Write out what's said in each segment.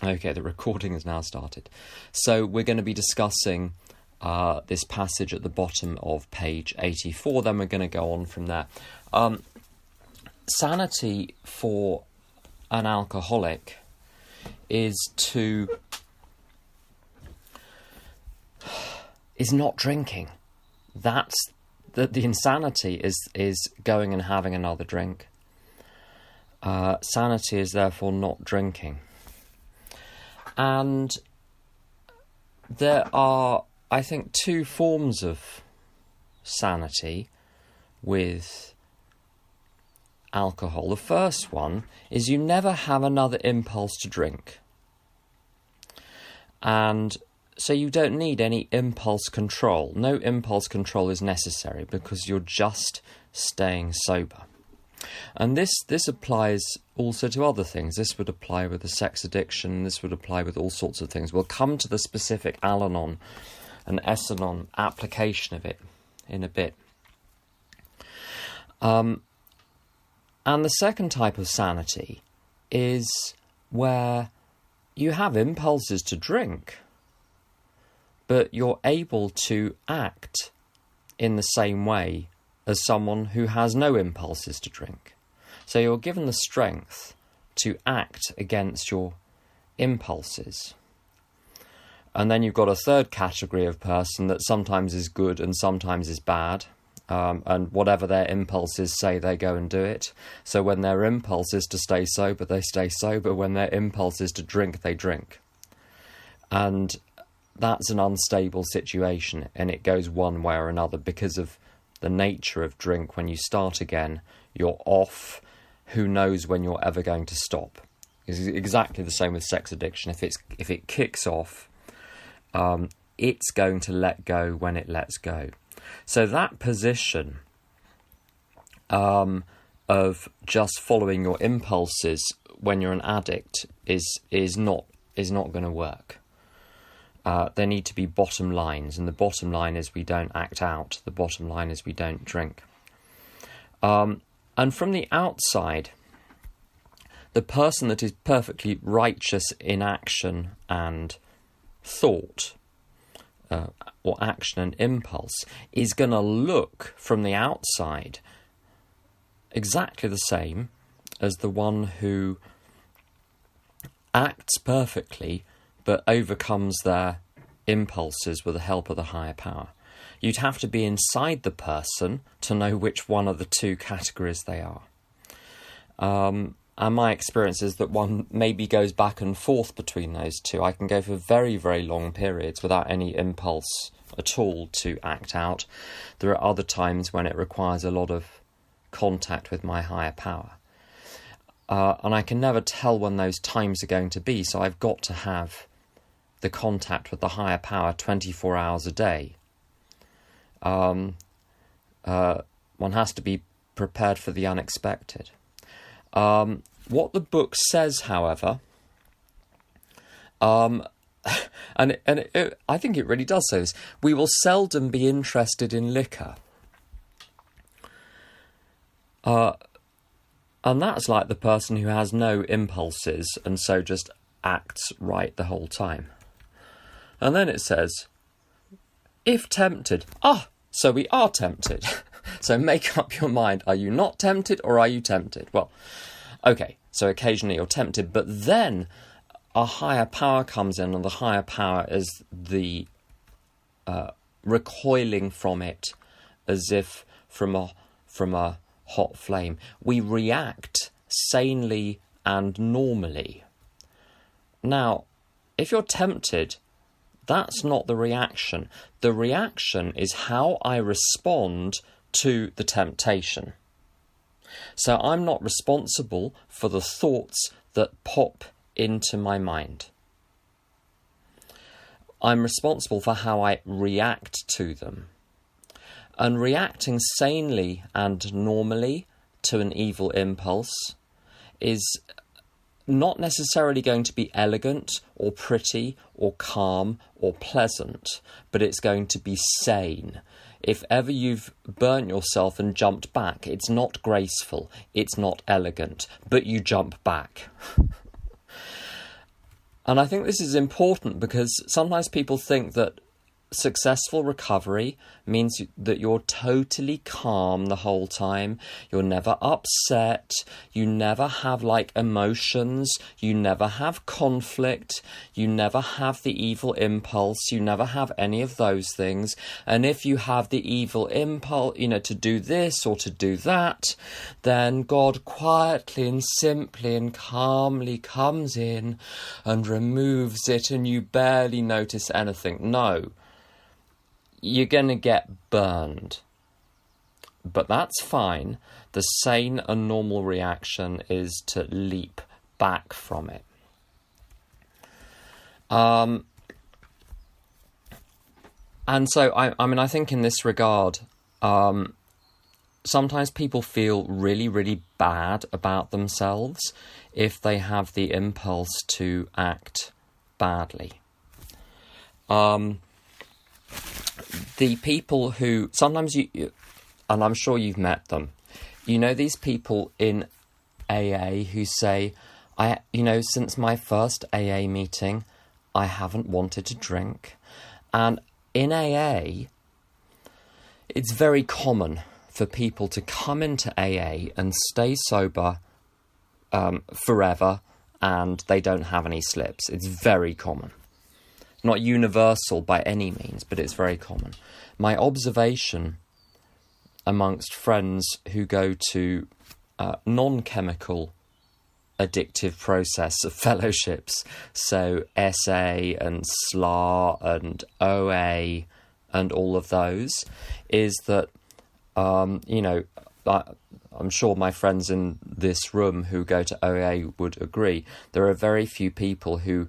Okay, the recording has now started. So we're going to be discussing this passage at the bottom of page 84. Then we're going to go on from there. Sanity for an alcoholic is not drinking. That's the insanity is going and having another drink. Sanity is therefore not drinking. And there are, I think, two forms of sanity with alcohol. The first one is you never have another impulse to drink. And so you don't need any impulse control. No impulse control is necessary because you're just staying sober. And this applies also to other things. This would apply with a sex addiction. This would apply with all sorts of things. We'll come to the specific Al-Anon and S-Anon application of it in a bit. And the second type of sanity is where you have impulses to drink, but you're able to act in the same way as someone who has no impulses to drink. So you're given the strength to act against your impulses. And then you've got a third category of person that sometimes is good and sometimes is bad. And whatever their impulses say, they go and do it. So when their impulse is to stay sober, they stay sober. When their impulse is to drink, they drink. And that's an unstable situation, and it goes one way or another because of the nature of drink. When you start again, you're off. Who knows when you're ever going to stop? It's exactly the same with sex addiction. If it kicks off, it's going to let go when it lets go. So that position of just following your impulses when you're an addict is not going to work. There need to be bottom lines, and the bottom line is we don't act out. The bottom line is we don't drink. And from the outside, the person that is perfectly righteous in action and thought, or action and impulse, is going to look from the outside exactly the same as the one who acts perfectly but overcomes their impulses with the help of the higher power. You'd have to be inside the person to know which one of the two categories they are. And my experience is that one maybe goes back and forth between those two. I can go for very, very long periods without any impulse at all to act out. There are other times when it requires a lot of contact with my higher power. And I can never tell when those times are going to be, so I've got to have the contact with the higher power 24 hours a day. One has to be prepared for the unexpected. What the book says, however, I think it really does say this, we will seldom be interested in liquor. And that's like the person who has no impulses and so just acts right the whole time. And then it says, if tempted, so we are tempted. So make up your mind, are you not tempted or are you tempted? Well, okay, so occasionally you're tempted, but then a higher power comes in, and the higher power is the recoiling from it as if from a hot flame. We react sanely and normally. Now, if you're tempted, that's not the reaction. The reaction is how I respond to the temptation. So I'm not responsible for the thoughts that pop into my mind. I'm responsible for how I react to them. And reacting sanely and normally to an evil impulse is not necessarily going to be elegant or pretty or calm or pleasant, but it's going to be sane. If ever you've burnt yourself and jumped back, it's not graceful, it's not elegant, but you jump back. And I think this is important because sometimes people think that successful recovery means that you're totally calm the whole time. You're never upset. You never have emotions. You never have conflict. You never have the evil impulse. You never have any of those things. And if you have the evil impulse, to do this or to do that, then God quietly and simply and calmly comes in and removes it, and you barely notice anything. No. You're going to get burned. But that's fine. The sane and normal reaction is to leap back from it. And so, I think in this regard, sometimes people feel really, really bad about themselves if they have the impulse to act badly. The people who, sometimes you, and I'm sure you've met them, these people in AA who say, since my first AA meeting, I haven't wanted to drink. And in AA, it's very common for people to come into AA and stay sober forever, and they don't have any slips. It's very common. Not universal by any means, but it's very common. My observation amongst friends who go to non-chemical addictive process of fellowships, so SA and SLA and OA and all of those, is that, I'm sure my friends in this room who go to OA would agree, there are very few people who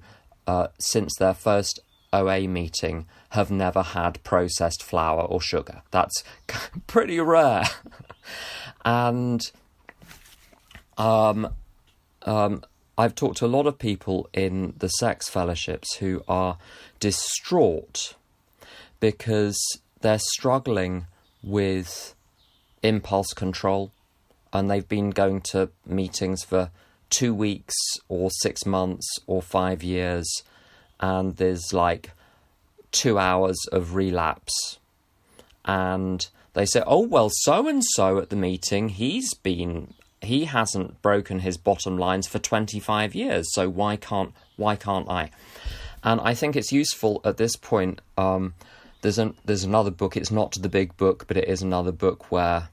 since their first OA meeting have never had processed flour or sugar. That's pretty rare. And I've talked to a lot of people in the sex fellowships who are distraught because they're struggling with impulse control, and they've been going to meetings for 2 weeks or 6 months or 5 years, and there's 2 hours of relapse. And they say, oh, well, so-and-so at the meeting, he hasn't broken his bottom lines for 25 years, so why can't I? And I think it's useful at this point. There's another book, it's not the big book, but it is another book where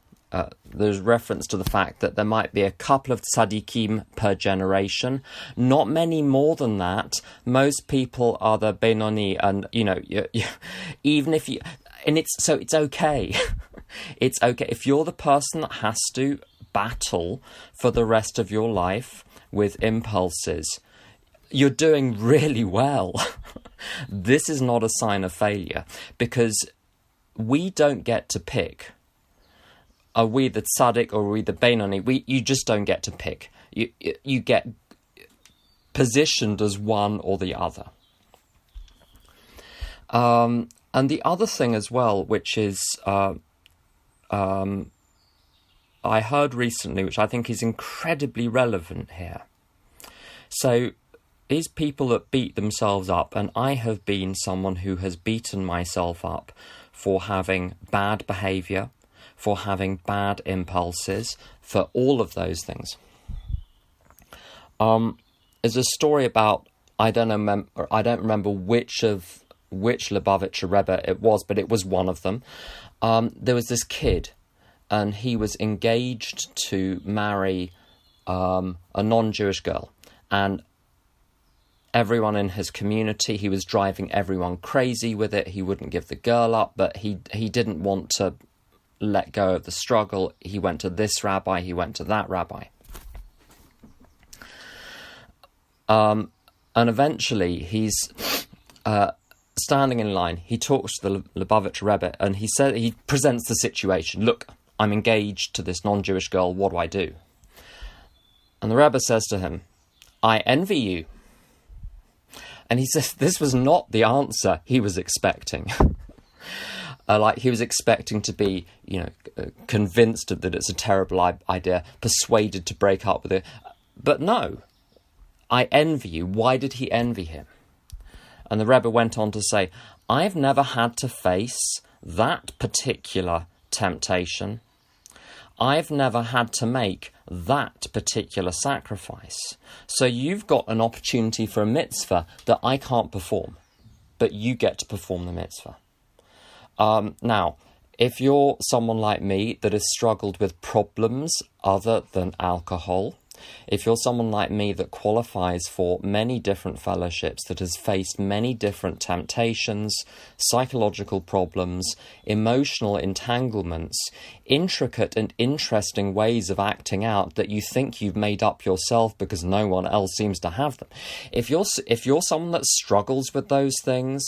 there's reference to the fact that there might be a couple of tzaddikim per generation, not many more than that. Most people are the Benoni, and even if you, and it's okay. It's okay if you're the person that has to battle for the rest of your life with impulses. You're doing really well. This is not a sign of failure, because we don't get to pick. Are we the tzaddik or are we the Benoni? You just don't get to pick. You get positioned as one or the other. And the other thing as well, which is I heard recently, which I think is incredibly relevant here. So these people that beat themselves up, and I have been someone who has beaten myself up for having bad behaviour, for having bad impulses, for all of those things. There's a story about, I don't remember which Lubavitcher Rebbe it was, but it was one of them. There was this kid, and he was engaged to marry a non-Jewish girl, and everyone in his community, he was driving everyone crazy with it. He wouldn't give the girl up, but he didn't want to let go of the struggle. He went to this rabbi, he went to that rabbi. And eventually he's standing in line. He talks to the Lubavitcher Rebbe, and he presents the situation. Look, I'm engaged to this non-Jewish girl. What do I do? And the Rebbe says to him, I envy you. And he says this was not the answer he was expecting. He was expecting to be, convinced that it's a terrible idea, persuaded to break up with it. But no. I envy you. Why did he envy him? And the Rebbe went on to say, I've never had to face that particular temptation. I've never had to make that particular sacrifice. So you've got an opportunity for a mitzvah that I can't perform, but you get to perform the mitzvah. Now, if you're someone like me that has struggled with problems other than alcohol, if you're someone like me that qualifies for many different fellowships, that has faced many different temptations, psychological problems, emotional entanglements, intricate and interesting ways of acting out that you think you've made up yourself because no one else seems to have them. If you're someone that struggles with those things,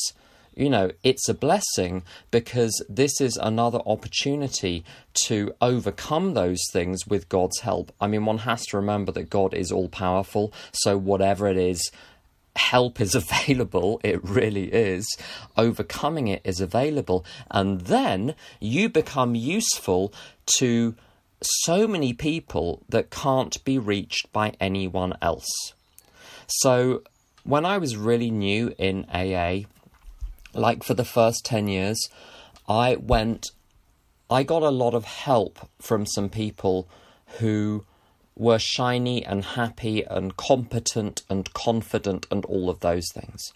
you know, it's a blessing, because this is another opportunity to overcome those things with God's help. I mean, one has to remember that God is all-powerful, so whatever it is, help is available. It really is. Overcoming it is available. And then you become useful to so many people that can't be reached by anyone else. So when I was really new in AA, like for the first 10 years, I got a lot of help from some people who were shiny and happy and competent and confident and all of those things.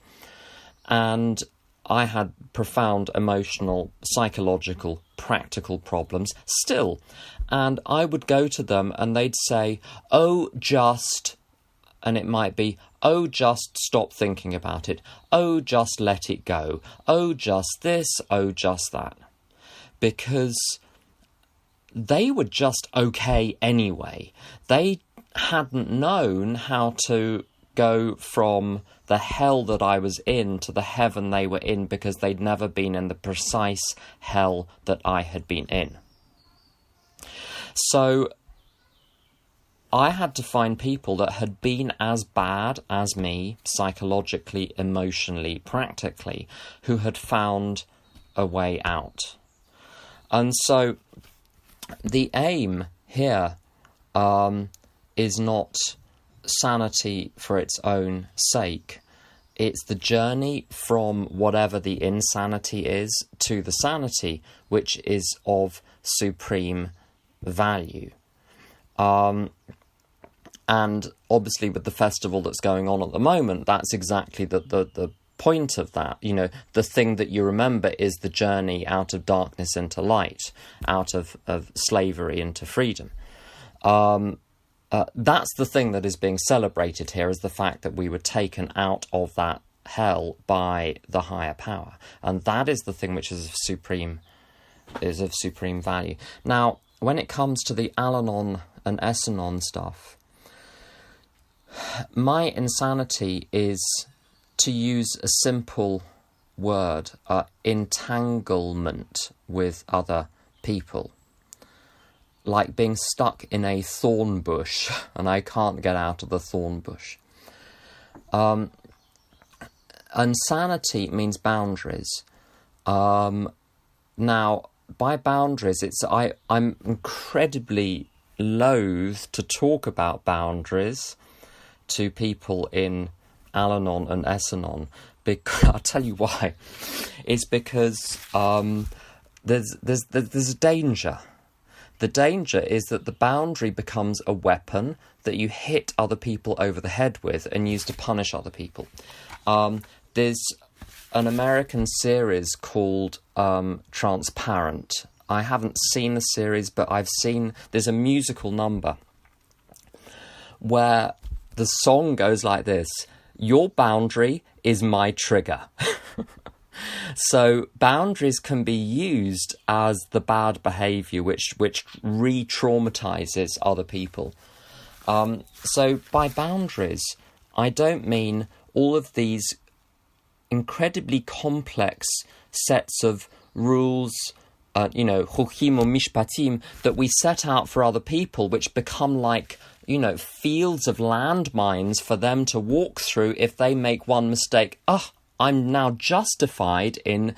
And I had profound emotional, psychological, practical problems still. And I would go to them and they'd say, oh, just... And it might be, oh, just stop thinking about it. Oh, just let it go. Oh, just this. Oh, just that. Because they were just okay anyway. They hadn't known how to go from the hell that I was in to the heaven they were in, because they'd never been in the precise hell that I had been in. So I had to find people that had been as bad as me, psychologically, emotionally, practically, who had found a way out. And so the aim here is not sanity for its own sake. It's the journey from whatever the insanity is to the sanity, which is of supreme value. And obviously with the festival that's going on at the moment, that's exactly the point of that. You know, the thing that you remember is the journey out of darkness into light, out of slavery into freedom. That's the thing that is being celebrated here, is the fact that we were taken out of that hell by the higher power. And that is the thing which is of supreme value. Now, when it comes to the Al-Anon and S-Anon stuff, my insanity is, to use a simple word, entanglement with other people. Like being stuck in a thorn bush and I can't get out of the thorn bush. Insanity means boundaries. Now, by boundaries, I'm incredibly loath to talk about boundaries to people in Al-Anon and S-Anon, because I'll tell you why. It's because there's a danger. The danger is that the boundary becomes a weapon that you hit other people over the head with and use to punish other people. There's an American series called Transparent. I haven't seen the series, but there's a musical number where the song goes like this: your boundary is my trigger. So boundaries can be used as the bad behaviour which re-traumatizes other people. So by boundaries, I don't mean all of these incredibly complex sets of rules, chokim or mishpatim, that we set out for other people, which become like, fields of landmines for them to walk through if they make one mistake. I'm now justified in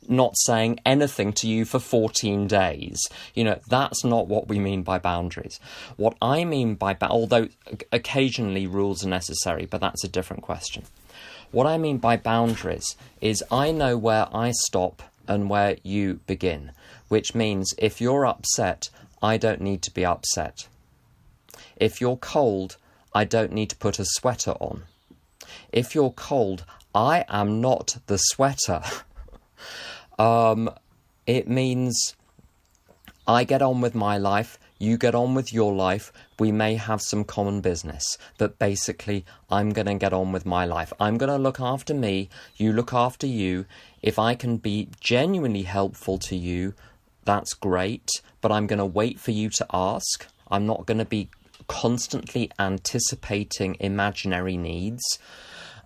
not saying anything to you for 14 days. That's not what we mean by boundaries. What I mean by, although occasionally rules are necessary, but that's a different question. What I mean by boundaries is I know where I stop and where you begin, which means if you're upset, I don't need to be upset. If you're cold, I don't need to put a sweater on. If you're cold, I am not the sweater. It means I get on with my life, you get on with your life, we may have some common business, but basically I'm going to get on with my life. I'm going to look after me, you look after you. If I can be genuinely helpful to you, that's great, but I'm going to wait for you to ask. I'm not going to be constantly anticipating imaginary needs.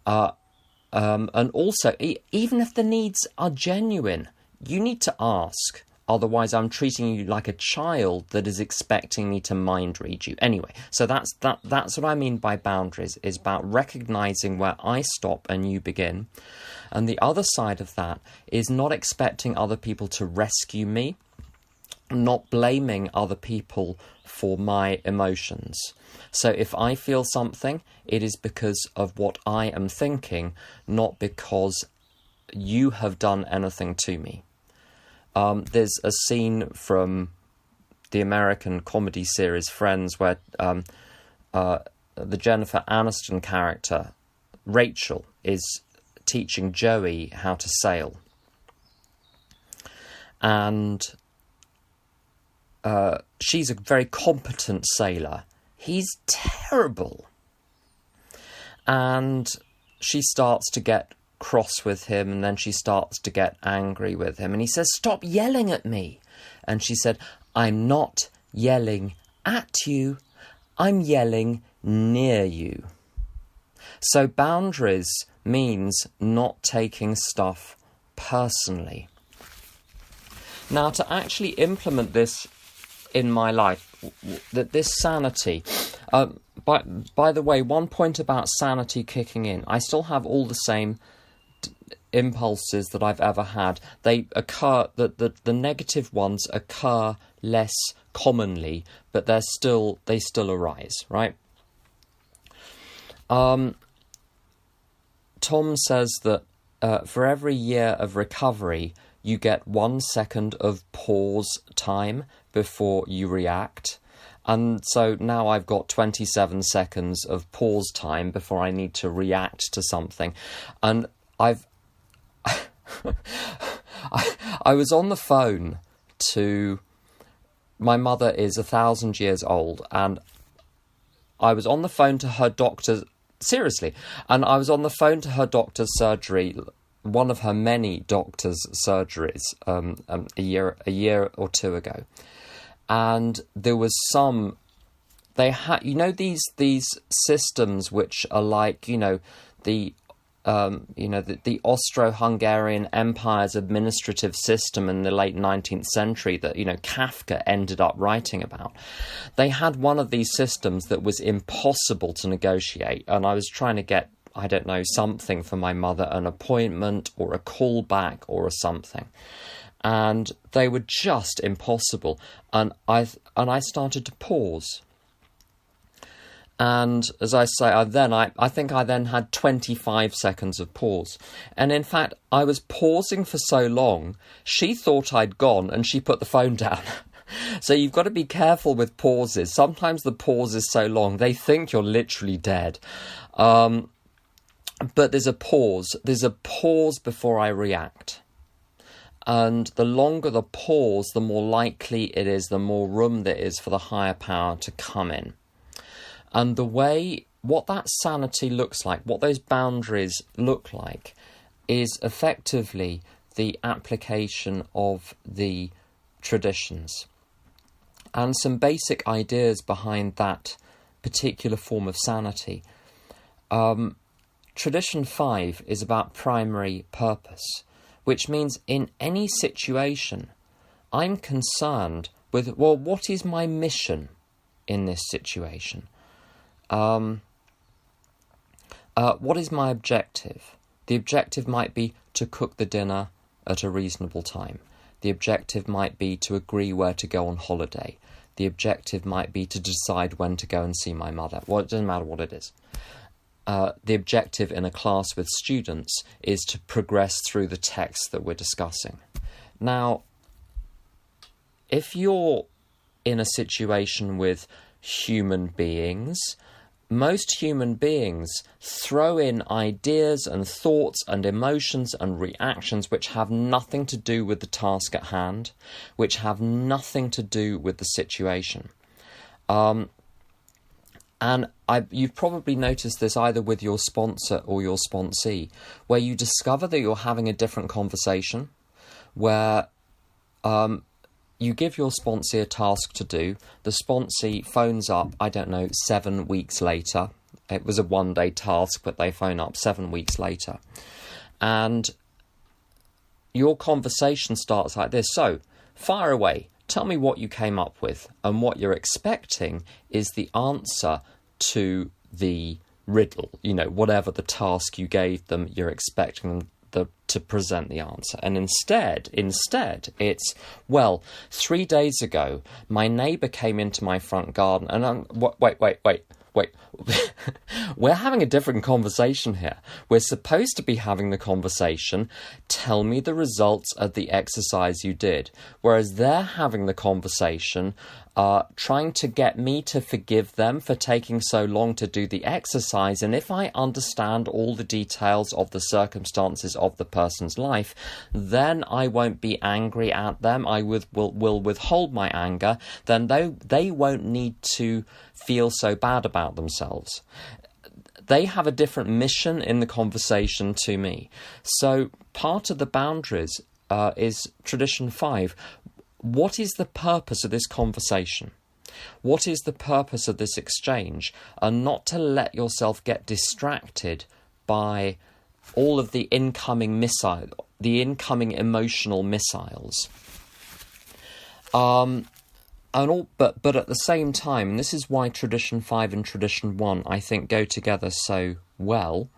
And also, even if the needs are genuine, you need to ask. Otherwise, I'm treating you like a child that is expecting me to mind read you. Anyway, so that's what I mean by boundaries, is about recognizing where I stop and you begin. And the other side of that is not expecting other people to rescue me, not blaming other people for my emotions. So if I feel something, it is because of what I am thinking, not because you have done anything to me. There's a scene from the American comedy series Friends where the Jennifer Aniston character, Rachel, is teaching Joey how to sail. And she's a very competent sailor. He's terrible. And she starts to get cross with him, and then she starts to get angry with him. And he says, "Stop yelling at me." And she said, "I'm not yelling at you. I'm yelling near you." So boundaries means not taking stuff personally. Now, to actually implement this in my life, that this sanity, by the way, one point about sanity kicking in, I still have all the same impulses that I've ever had. They occur, the negative ones occur less commonly, but they still arise, right? Tom says that for every year of recovery, you get 1 second of pause time before you react. And so now I've got 27 seconds of pause time before I need to react to something. And I was on the phone to... My mother is 1,000 years old, and I was on the phone to her doctor... Seriously. And I was on the phone to her doctor's surgery, one of her many doctor's surgeries, a year or two ago. And there was some... They had... these systems which are like, the Austro-Hungarian Empire's administrative system in the late 19th century that, Kafka ended up writing about. They had one of these systems that was impossible to negotiate, and I was trying to get, I don't know, something for my mother, an appointment or a callback or something. And they were just impossible. And I started to pause. And as I say, I think I then had 25 seconds of pause. And in fact, I was pausing for so long, she thought I'd gone and she put the phone down. So you've got to be careful with pauses. Sometimes the pause is so long, they think you're literally dead. But there's a pause. There's a pause before I react. And the longer the pause, the more likely it is, the more room there is for the higher power to come in. And what that sanity looks like, what those boundaries look like, is effectively the application of the traditions. And some basic ideas behind that particular form of sanity. Tradition 5 is about primary purpose, which means in any situation, I'm concerned with, well, what is my mission in this situation? What is my objective? The objective might be to cook the dinner at a reasonable time. The objective might be to agree where to go on holiday. The objective might be to decide when to go and see my mother. Well, it doesn't matter what it is. The objective in a class with students is to progress through the text that we're discussing. Now, if you're in a situation with human beings, most human beings throw in ideas and thoughts and emotions and reactions which have nothing to do with the task at hand, which have nothing to do with the situation. And you've probably noticed this either with your sponsor or your sponsee, where you discover that you're having a different conversation, where you give your sponsee a task to do. The sponsee phones up, 7 weeks later. It was a one-day task, but they phone up 7 weeks later. And your conversation starts like this. So, fire away. Tell me what you came up with. And what you're expecting is the answer to the riddle. Whatever the task you gave them, you're expecting them to present the answer. And instead, it's, 3 days ago, my neighbour came into my front garden and wait. We're having a different conversation here. We're supposed to be having the conversation, tell me the results of the exercise you did. Whereas they're having the conversation, trying to get me to forgive them for taking so long to do the exercise. And if I understand all the details of the circumstances of the person's life, then I won't be angry at them. I will withhold my anger. Then they won't need to feel so bad about themselves. They have a different mission in the conversation to me. So part of the boundaries is tradition 5. What is the purpose of this conversation? What is the purpose of this exchange? And not to let yourself get distracted by all of the incoming emotional missiles. But at the same time, and this is why tradition 5 and tradition 1 I think go together so well,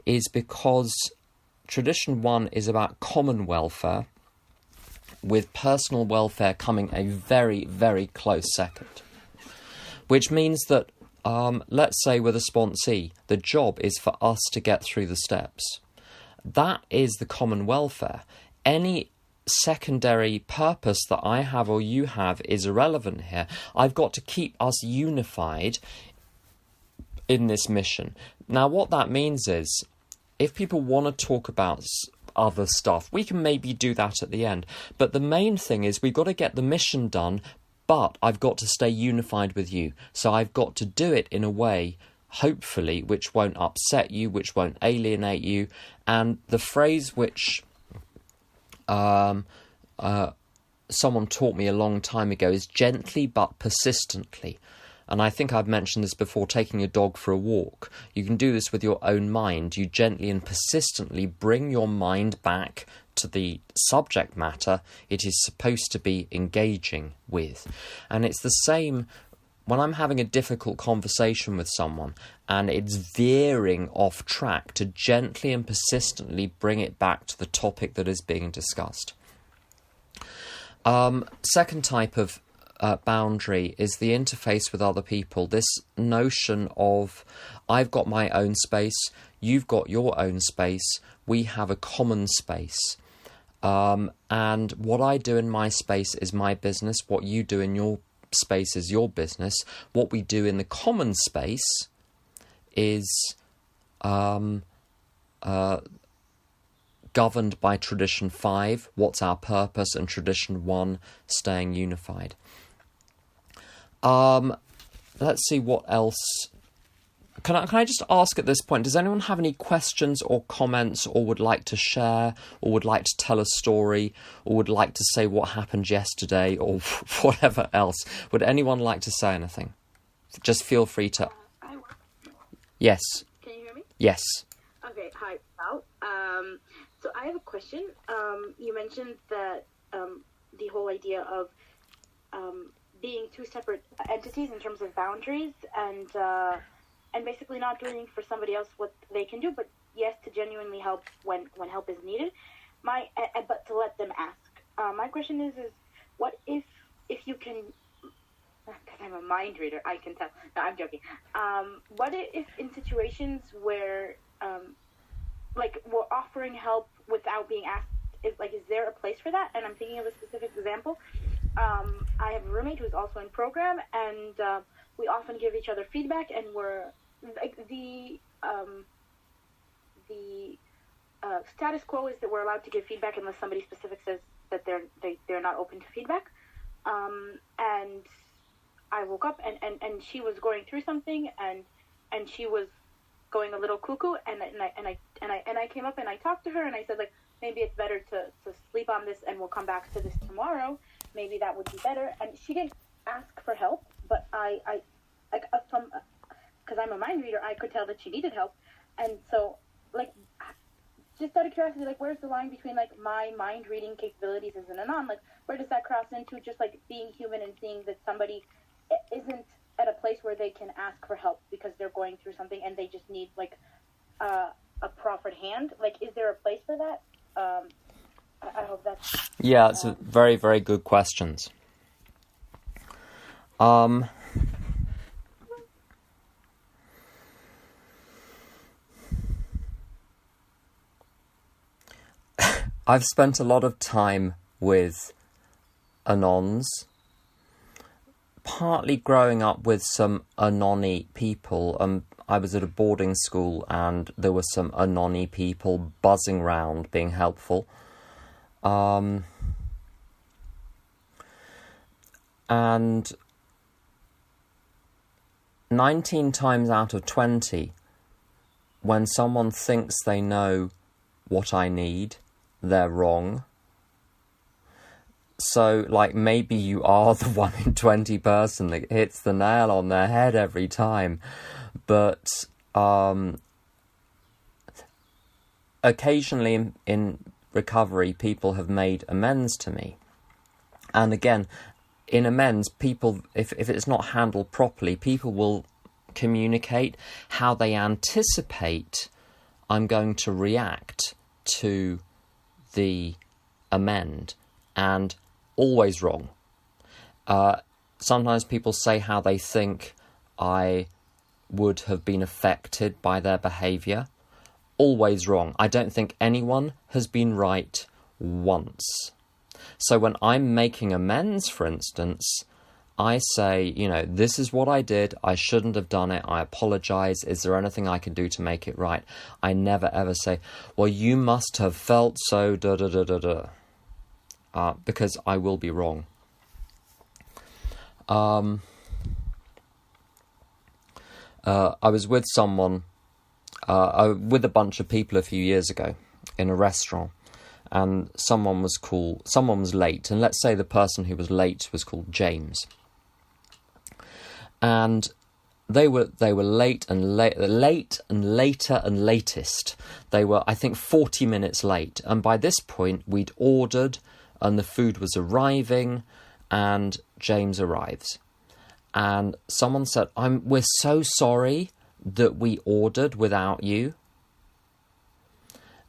is because tradition 1 is about common welfare, with personal welfare coming a very, very close second. Which means that, let's say with a sponsee, the job is for us to get through the steps. That is the common welfare. Any secondary purpose that I have or you have is irrelevant here. I've got to keep us unified in this mission. Now, what that means is, if people want to talk about other stuff, we can maybe do that at the end. But the main thing is we've got to get the mission done, but I've got to stay unified with you. So I've got to do it in a way, hopefully, which won't upset you, which won't alienate you. And the phrase which someone taught me a long time ago is gently but persistently. And I think I've mentioned this before, taking a dog for a walk. You can do this with your own mind. You gently and persistently bring your mind back to the subject matter it is supposed to be engaging with. And it's the same when I'm having a difficult conversation with someone and it's veering off track, to gently and persistently bring it back to the topic that is being discussed. Second type of boundary is the interface with other people. This notion of, I've got my own space, you've got your own space, we have a common space. And what I do in my space is my business, what you do in your space is your business. What we do in the common space is governed by tradition 5, what's our purpose, and tradition 1, staying unified. Let's see what else. Can I just ask at this point, does anyone have any questions or comments, or would like to share, or would like to tell a story, or would like to say what happened yesterday, or whatever else? Would anyone like to say anything? Just feel free to. Yes. Can you hear me? Yes. Okay, hi, Al. So I have a question. You mentioned that the whole idea of being two separate entities in terms of boundaries, and basically not doing for somebody else what they can do, but yes, to genuinely help when help is needed. but to let them ask. My question is what if you can, because I'm a mind reader, I can tell. No, I'm joking. What if in situations where, like, we're offering help without being asked, is there a place for that? And I'm thinking of a specific example. I have a roommate who's also in program, and we often give each other feedback, and we're, like, the status quo is that we're allowed to give feedback unless somebody specific says that they're not open to feedback. And I woke up and she was going through something and she was going a little cuckoo, and I came up and I talked to her and I said, like, maybe it's better to sleep on this and we'll come back to this tomorrow. Maybe that would be better. And she didn't ask for help, but because I'm a mind reader, I could tell that she needed help. And so, like, just out of curiosity, like, where's the line between, like, my mind reading capabilities as an Anon? Like, where does that cross into just, like, being human and seeing that somebody isn't at a place where they can ask for help because they're going through something and they just need, like, a proffered hand? Like, is there a place for that? I hope that's... Yeah, it's a very, very good questions. I've spent a lot of time with Anons, partly growing up with some Anoni people. I was at a boarding school and there were some Anoni people buzzing around being helpful. And 19 times out of 20, when someone thinks they know what I need, they're wrong. So, like, maybe you are the 1 in 20 person that hits the nail on their head every time. But occasionally in recovery, people have made amends to me. And again, in amends, people, if it's not handled properly, people will communicate how they anticipate I'm going to react to the amend, and always wrong. Sometimes people say how they think I would have been affected by their behaviour. Always wrong. I don't think anyone has been right once. So when I'm making amends, for instance, I say, this is what I did. I shouldn't have done it. I apologise. Is there anything I can do to make it right? I never ever say, well, you must have felt so because I will be wrong. I was with someone, with a bunch of people a few years ago in a restaurant, and someone was late, and let's say the person who was late was called James. And they were late and later and latest. They were, I think, 40 minutes late. And by this point, we'd ordered and the food was arriving and James arrives. And someone said, we're so sorry that we ordered without you.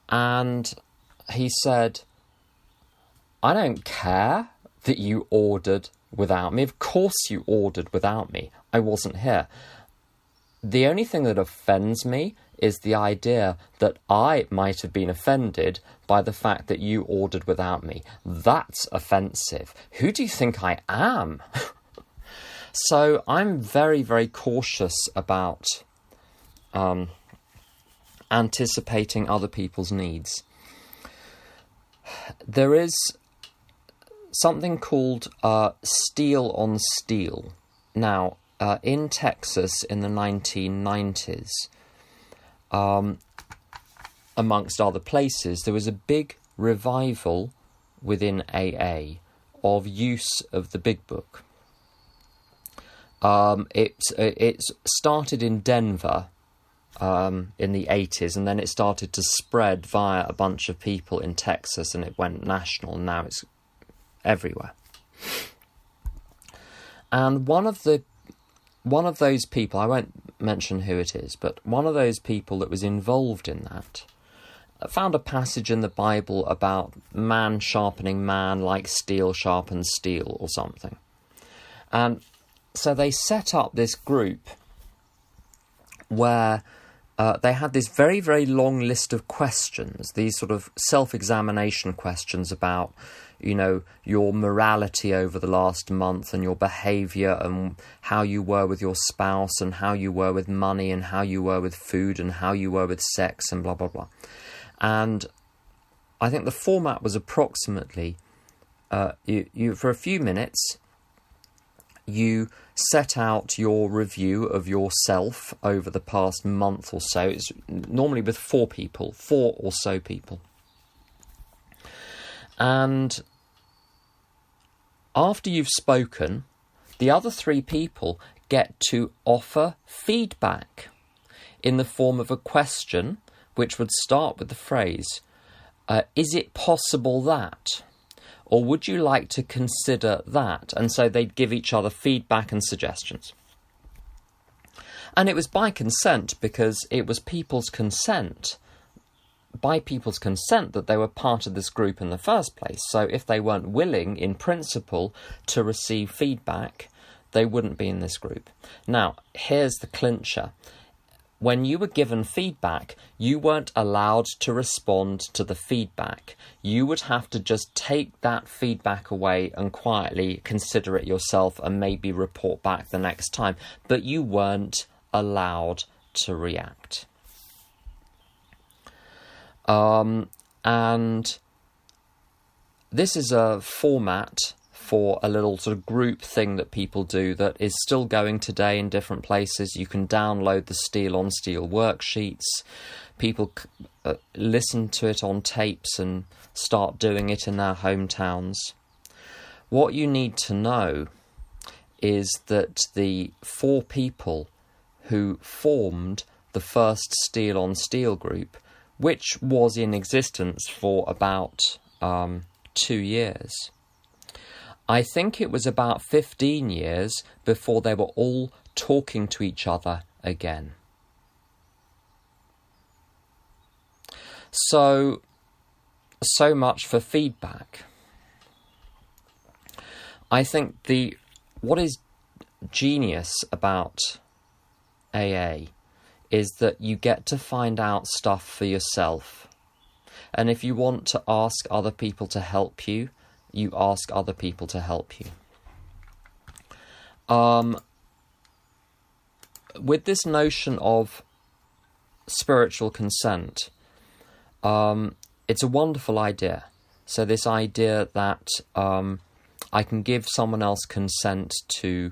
And he said, I don't care that you ordered without me. Of course you ordered without me. I wasn't here. The only thing that offends me is the idea that I might have been offended by the fact that you ordered without me. That's offensive. Who do you think I am? So I'm very, very cautious about anticipating other people's needs. There is something called steel on steel. Now, in Texas in the 1990s, amongst other places, there was a big revival within AA of use of the Big Book. It started in Denver in the 80s, and then it started to spread via a bunch of people in Texas, and it went national, and now it's everywhere. And one of those people, I won't mention who it is, but one of those people that was involved in that found a passage in the Bible about man sharpening man like steel sharpens steel or something. And so they set up this group where they had this very, very long list of questions, these sort of self-examination questions about, your morality over the last month and your behaviour and how you were with your spouse and how you were with money and how you were with food and how you were with sex and blah, blah, blah. And I think the format was approximately, you for a few minutes, you set out your review of yourself over the past month or so. It's normally with four or so people. And after you've spoken, the other three people get to offer feedback in the form of a question, which would start with the phrase, is it possible that? Or would you like to consider that? And so they'd give each other feedback and suggestions. And it was by consent, because it was by people's consent that they were part of this group in the first place. So if they weren't willing, in principle, to receive feedback, they wouldn't be in this group. Now, here's the clincher. When you were given feedback, you weren't allowed to respond to the feedback. You would have to just take that feedback away and quietly consider it yourself and maybe report back the next time. But you weren't allowed to react. And this is a format for a little sort of group thing that people do that is still going today in different places. You can download the Steel on Steel worksheets. People listen to it on tapes and start doing it in their hometowns. What you need to know is that the four people who formed the first Steel on Steel group, which was in existence for about 2 years, I think it was about 15 years before they were all talking to each other again. So much for feedback. I think what is genius about AA is that you get to find out stuff for yourself. And if you want to ask other people to help you, you ask other people to help you. With this notion of spiritual consent, it's a wonderful idea. So this idea that I can give someone else consent to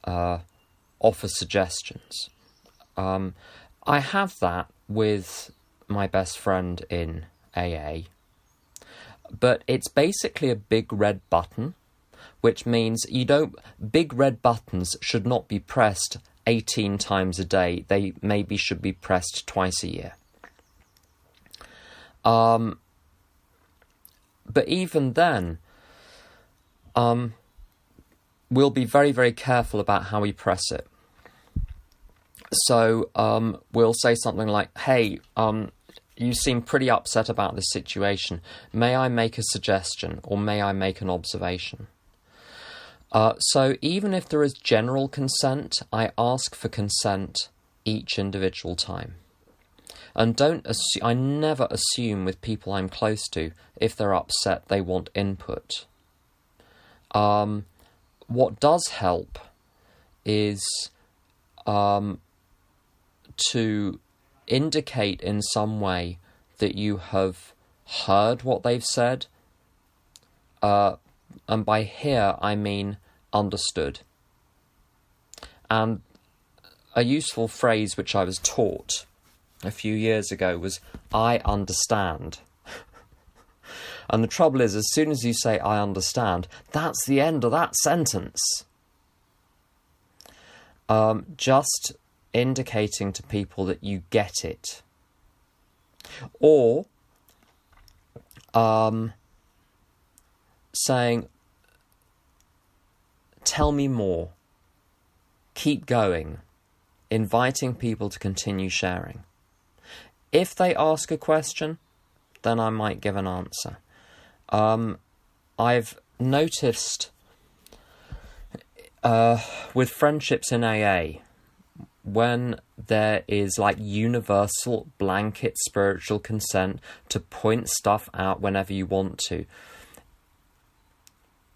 offer suggestions. I have that with my best friend in AA. But it's basically a big red button, which means big red buttons should not be pressed 18 times a day. They maybe should be pressed twice a year. But even then, we'll be very, very careful about how we press it. So we'll say something like, hey, you seem pretty upset about this situation. May I make a suggestion, or may I make an observation? So even if there is general consent, I ask for consent each individual time. And I never assume with people I'm close to, if they're upset, they want input. What does help is to indicate in some way that you have heard what they've said, and by hear I mean understood. And a useful phrase which I was taught a few years ago was, I understand. And the trouble is, as soon as you say I understand, that's the end of that sentence. Just indicating to people that you get it. Or saying, tell me more, keep going, inviting people to continue sharing. if they ask a question, then I might give an answer. I've noticed with friendships in AA, when there is like universal blanket spiritual consent to point stuff out whenever you want to,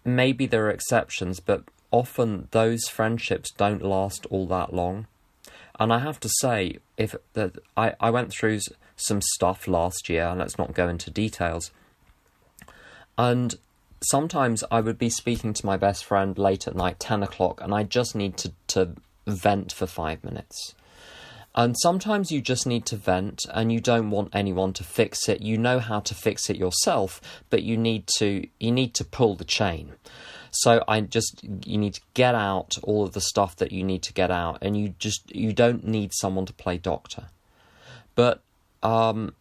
maybe there are exceptions, but often those friendships don't last all that long. And I have to say, I went through some stuff last year, and let's not go into details, and sometimes I would be speaking to my best friend late at night, 10 o'clock, and I just need to vent for 5 minutes. And sometimes you just need to vent, and you don't want anyone to fix it. You know how to fix it yourself, but you need to pull the chain. So you need to get out all of the stuff that you need to get out, and you don't need someone to play doctor. But the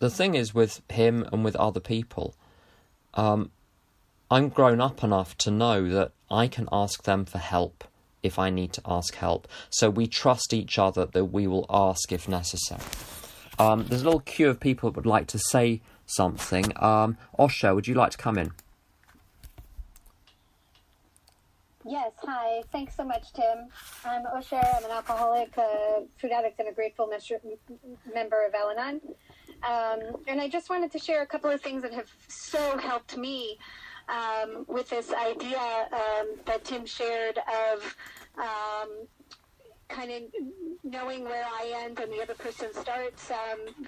thing is, with him and with other people, I'm grown up enough to know that I can ask them for help if I need to ask help. So we trust each other that we will ask if necessary. There's a little queue of people that would like to say something. Osher, would you like to come in? Yes, hi. Thanks so much, Tim. I'm Osher. I'm an alcoholic, food addict, and a grateful member of Al-Anon. And I just wanted to share a couple of things that have so helped me with this idea that Tim shared of kind of knowing where I end and the other person starts.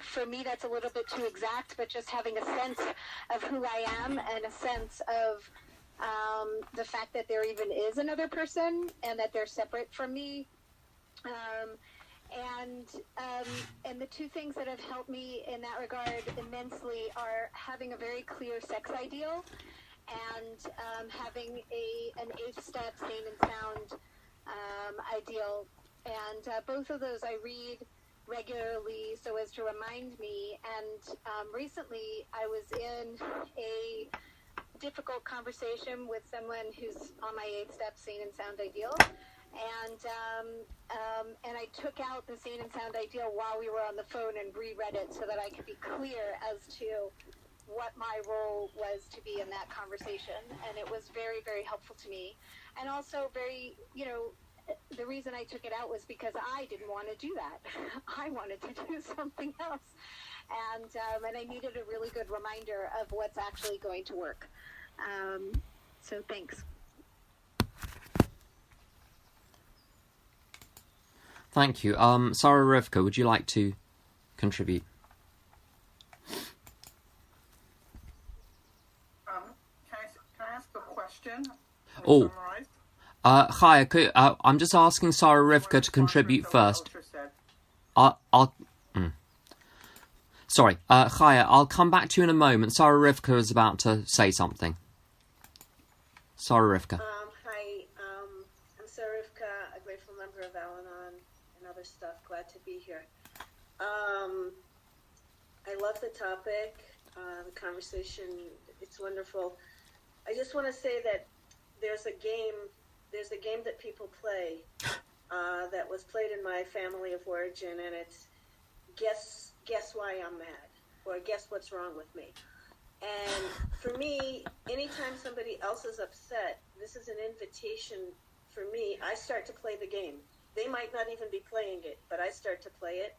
For me, that's a little bit too exact, but just having a sense of who I am and a sense of the fact that there even is another person and that they're separate from me. And the two things that have helped me in that regard immensely are having a very clear sex ideal and having an 8-step sane and sound ideal. And both of those I read regularly so as to remind me. And recently I was in a difficult conversation with someone who's on my 8-step sane and sound ideal. And I took out the sane and sound ideal while we were on the phone and reread it so that I could be clear as to what my role was to be in that conversation. And it was very, very helpful to me. And also very, the reason I took it out was because I didn't want to do that. I wanted to do something else. And I needed a really good reminder of what's actually going to work. So thanks. Thank you. Sarah Rivka, would you like to contribute? Can I ask a question? Oh, hi. I'm just asking Sarah Rivka to contribute first. Sorry. Chaya, I'll come back to you in a moment. Sarah Rivka is about to say something. Sarah Rivka. Hi, I'm Sarah Rivka, a grateful member of Al-Anon and other stuff. Glad to be here. I love the topic, the conversation. It's wonderful. I just want to say that there's a game that people play that was played in my family of origin, and it's guess why I'm mad, or guess what's wrong with me. And for me, anytime somebody else is upset, this is an invitation for me. I start to play the game. They might not even be playing it, but I start to play it.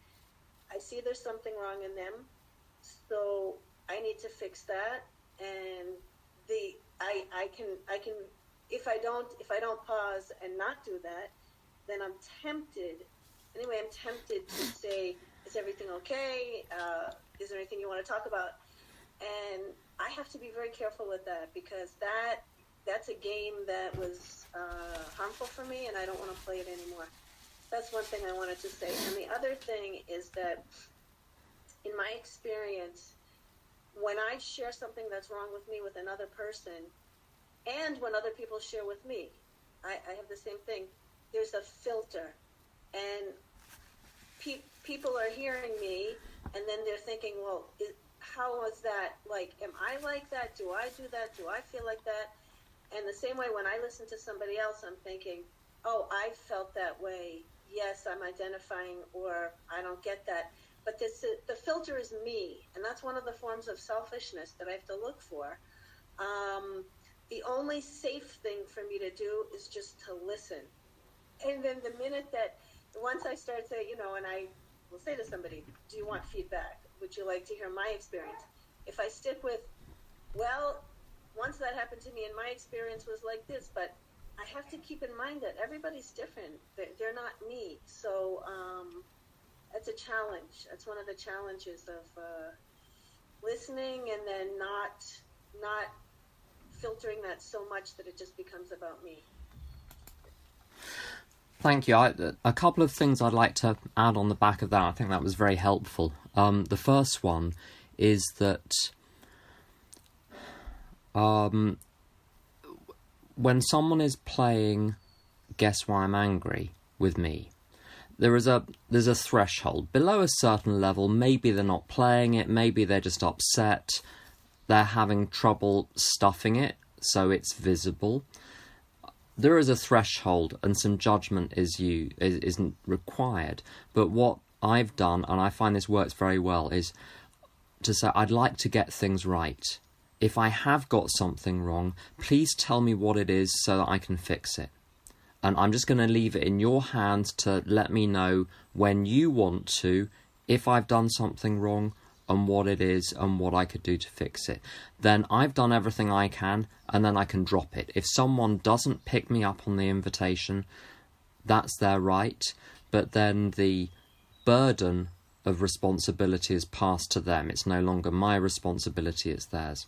I see there's something wrong in them, so I need to fix that. And I can if I don't pause and not do that, then I'm tempted. Anyway, I'm tempted to say, is everything okay? Is there anything you want to talk about? And I have to be very careful with that, because that's a game that was harmful for me, and I don't want to play it anymore. That's one thing I wanted to say. And the other thing is that, in my experience, when I share something that's wrong with me with another person, and when other people share with me, I have the same thing. There's a filter, and people are hearing me, and then they're thinking, well, how was that? Like, am I like that? Do I do that? Do I feel like that? And the same way, when I listen to somebody else, I'm thinking, oh, I felt that way yes, I'm identifying, or I don't get that. But the filter is me, and that's one of the forms of selfishness that I have to look for. The only safe thing for me to do is just to listen. And then the minute that, once I start saying, and I will say to somebody, do you want feedback? Would you like to hear my experience? If I stick with, well, once that happened to me and my experience was like this, but I have to keep in mind that everybody's different. They're not me. So that's a challenge. That's one of the challenges of listening and then not filtering that so much that it just becomes about me. Thank you. A couple of things I'd like to add on the back of that. I think that was very helpful. The first one is that when someone is playing Guess Why I'm Angry with me, there's a threshold. Below a certain level, maybe they're not playing it, maybe they're just upset, they're having trouble stuffing it, so it's visible. There is a threshold, and some judgment isn't required. But what I've done, and I find this works very well, is to say, I'd like to get things right. If I have got something wrong, please tell me what it is so that I can fix it. And I'm just going to leave it in your hands to let me know when you want to, if I've done something wrong, and what it is and what I could do to fix it. Then I've done everything I can, and then I can drop it. If someone doesn't pick me up on the invitation, that's their right, but then the burden of responsibility is passed to them. It's no longer my responsibility, it's theirs.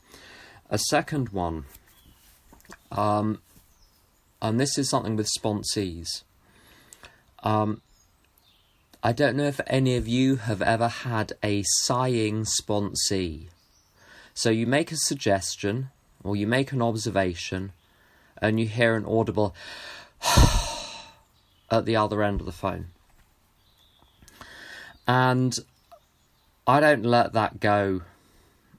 A second one, and this is something with sponsees. I don't know if any of you have ever had a sighing sponsee. So you make a suggestion, or you make an observation, and you hear an audible at the other end of the phone. And I don't let that go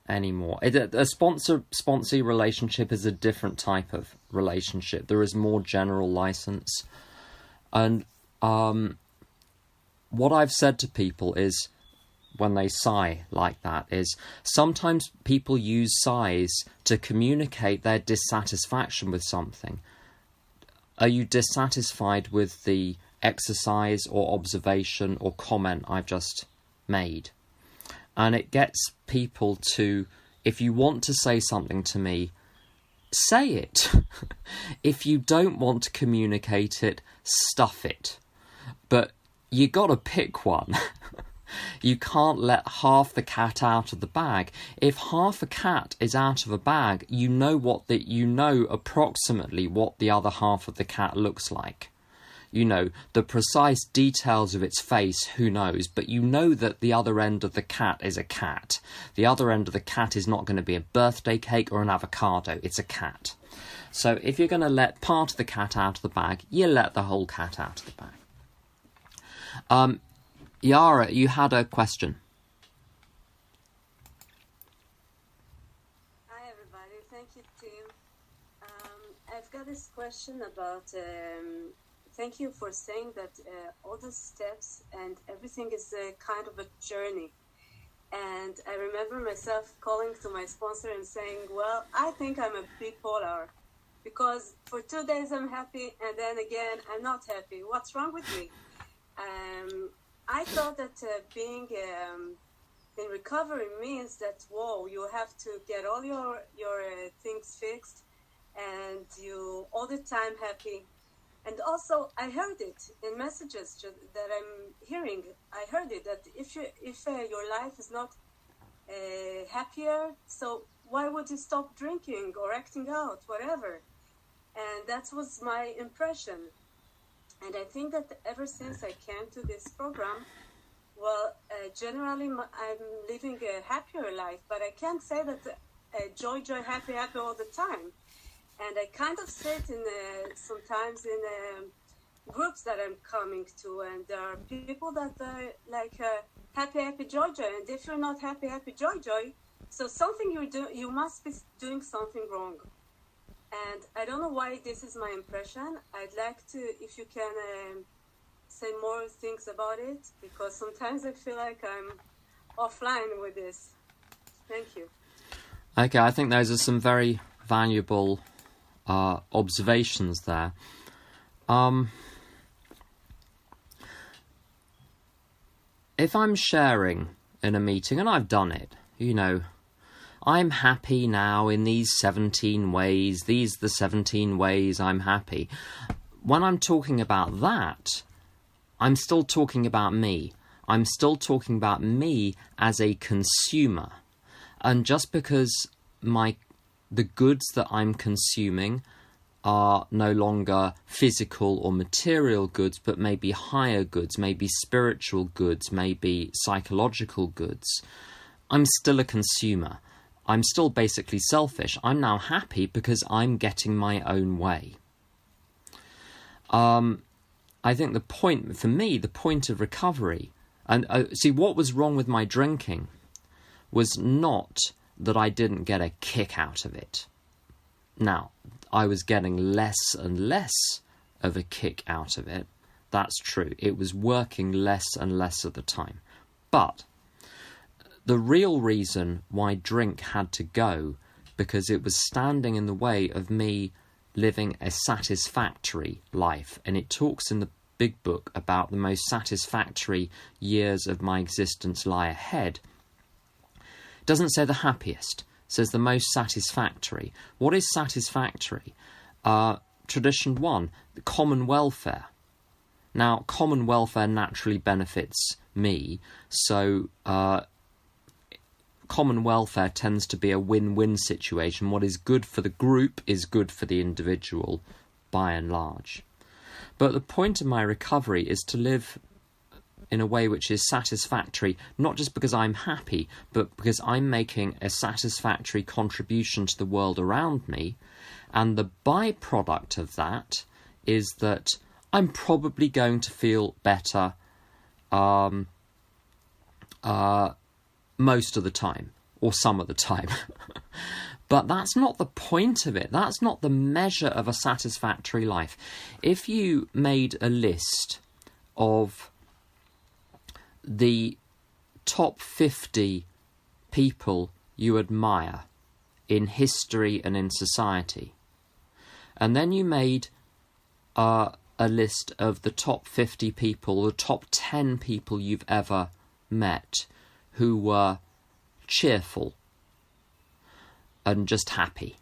anymore. A sponsor-sponsee relationship is a different type of relationship. There is more general license. And what I've said to people is, when they sigh like that, is sometimes people use sighs to communicate their dissatisfaction with something. Are you dissatisfied with the exercise or observation or comment I've just made? And it gets people to, if you want to say something to me, say it. If you don't want to communicate it, stuff it. But you got to pick one. You can't let half the cat out of the bag. If half a cat is out of a bag, you know approximately what the other half of the cat looks like. You know the precise details of its face, who knows, but you know that the other end of the cat is a cat. The other end of the cat is not going to be a birthday cake or an avocado, it's a cat. So if you're going to let part of the cat out of the bag, you let the whole cat out of the bag. Yara, you had a question. Hi, everybody. Thank you, Tim. I've got this question about, thank you for saying that all the steps and everything is a kind of a journey. And I remember myself calling to my sponsor and saying, well, I think I'm a bipolar because for 2 days I'm happy and then again I'm not happy. What's wrong with me? I thought that being in recovery means that, whoa, you have to get all your things fixed and you all the time happy. And also, I heard it in messages that I'm hearing. I heard it that if your life is not happier, so why would you stop drinking or acting out, whatever? And that was my impression. And I think that ever since I came to this program, well, generally I'm living a happier life, but I can't say that joy, happy all the time. And I kind of say it sometimes in groups that I'm coming to, and there are people that are like happy, joy. And if you're not happy, joy, so something you must be doing something wrong. And I don't know why this is my impression. I'd like to, if you can say more things about it, because sometimes I feel like I'm offline with this. Thank you. Okay, I think those are some very valuable observations there. If I'm sharing in a meeting, and I've done it, you know, I'm happy now in these 17 ways, these are the 17 ways I'm happy. When I'm talking about that, I'm still talking about me. I'm still talking about me as a consumer. And just because the goods that I'm consuming are no longer physical or material goods, but maybe higher goods, maybe spiritual goods, maybe psychological goods, I'm still a consumer. I'm still basically selfish. I'm now happy because I'm getting my own way. I think the point, for me, the point of recovery, and see, what was wrong with my drinking was not that I didn't get a kick out of it. Now, I was getting less and less of a kick out of it. That's true. It was working less and less at the time. But the real reason why drink had to go, because it was standing in the way of me living a satisfactory life. And it talks in the big book about the most satisfactory years of my existence lie ahead. It doesn't say the happiest. It says the most satisfactory. What is satisfactory? Tradition 1, the common welfare. Now, common welfare naturally benefits me, so common welfare tends to be a win-win situation. What is good for the group is good for the individual, by and large. But the point of my recovery is to live in a way which is satisfactory, not just because I'm happy, but because I'm making a satisfactory contribution to the world around me. And the byproduct of that is that I'm probably going to feel better most of the time, or some of the time. But that's not the point of it. That's not the measure of a satisfactory life. If you made a list of the top 50 people you admire in history and in society, and then you made a list of the top 50 people, the top 10 people you've ever met who were cheerful and just happy,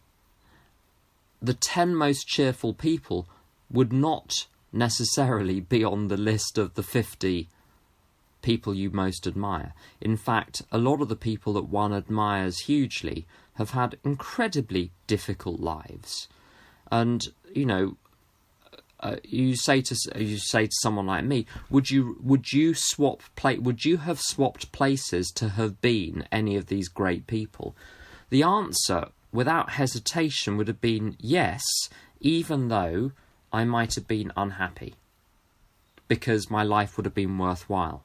the 10 most cheerful people would not necessarily be on the list of the 50 people you most admire. In fact, a lot of the people that one admires hugely have had incredibly difficult lives. And, you know, you say to someone like me, would you have swapped places to have been any of these great people? The answer, without hesitation, would have been yes, even though I might have been unhappy, because my life would have been worthwhile.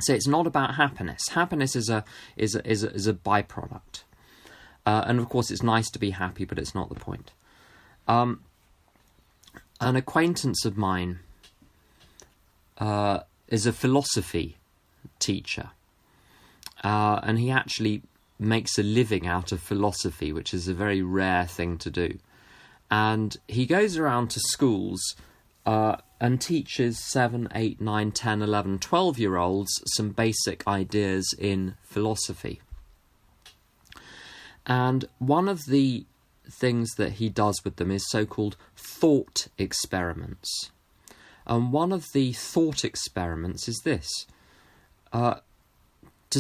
So it's not about happiness. Happiness is a byproduct, and of course it's nice to be happy, but it's not the point. An acquaintance of mine is a philosophy teacher, and he actually makes a living out of philosophy, which is a very rare thing to do. And he goes around to schools and teaches 7, 8, 9, 10, 11, 12-year-olds some basic ideas in philosophy. And one of the things that he does with them is so-called thought experiments. And one of the thought experiments is this. To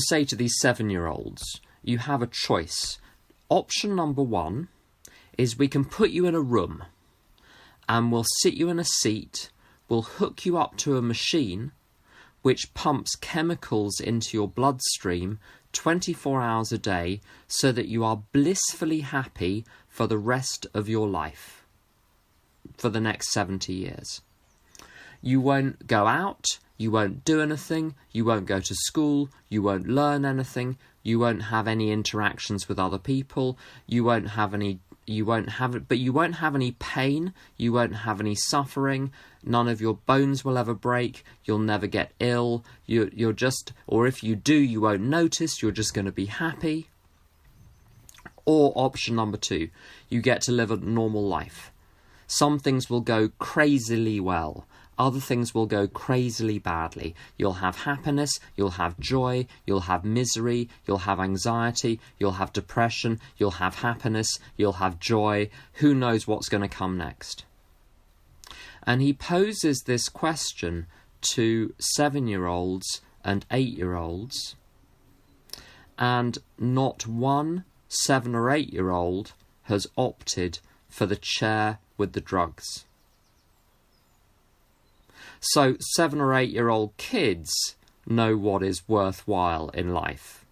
say to these 7-year-olds, you have a choice. Option number 1 is we can put you in a room and we'll sit you in a seat, we'll hook you up to a machine which pumps chemicals into your bloodstream 24 hours a day so that you are blissfully happy for the rest of your life, for the next 70 years. You won't go out, you won't do anything, you won't go to school, you won't learn anything, you won't have any interactions with other people, you won't have any you won't have it, but you won't have any pain, you won't have any suffering, none of your bones will ever break, you'll never get ill, you're just, or if you do, you won't notice, you're just going to be happy. Or option number 2, you get to live a normal life. Some things will go crazily well. Other things will go crazily badly. You'll have happiness, you'll have joy, you'll have misery, you'll have anxiety, you'll have depression, you'll have happiness, you'll have joy. Who knows what's going to come next? And he poses this question to 7-year-olds and 8-year-olds, and not one 7 or 8-year-old has opted for the chair with the drugs. So 7 or 8-year-old kids know what is worthwhile in life.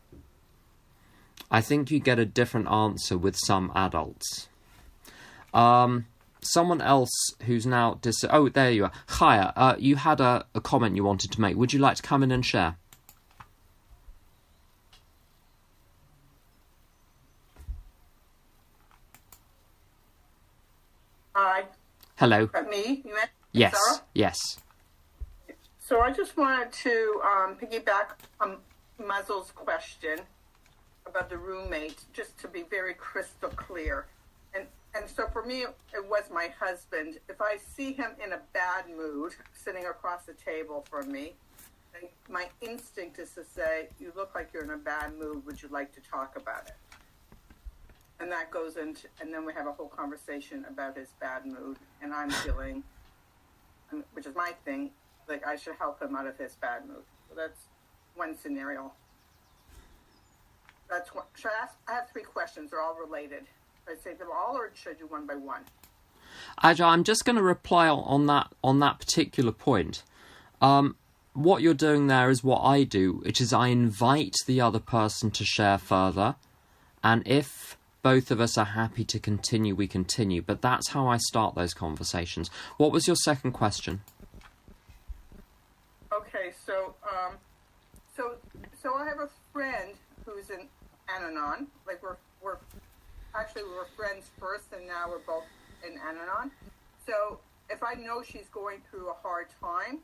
I think you get a different answer with some adults. Someone else who's now... oh, there you are. Chaya, you had a comment you wanted to make. Would you like to come in and share? Hi. Hello. Me? Yes, Sarah? yes. So I just wanted to piggyback on Muzzle's question about the roommate, just to be very crystal clear. And so for me, it was my husband. If I see him in a bad mood, sitting across the table from me, then my instinct is to say, "You look like you're in a bad mood. Would you like to talk about it?" And that goes into, and then we have a whole conversation about his bad mood, and I'm feeling, which is my thing, like I should help him out of his bad mood. So that's one scenario. That's one. Should I ask? I have 3 questions. They're all related. Should I say them all, or should I do one by one? Ajay, I'm just going to reply on that particular point. What you're doing there is what I do, which is I invite the other person to share further, and if both of us are happy to continue, we continue. But that's how I start those conversations. What was your second question? Okay, so I have a friend who's an Al-Anon. Like we're friends first, and now we're both in Al-Anon. So if I know she's going through a hard time,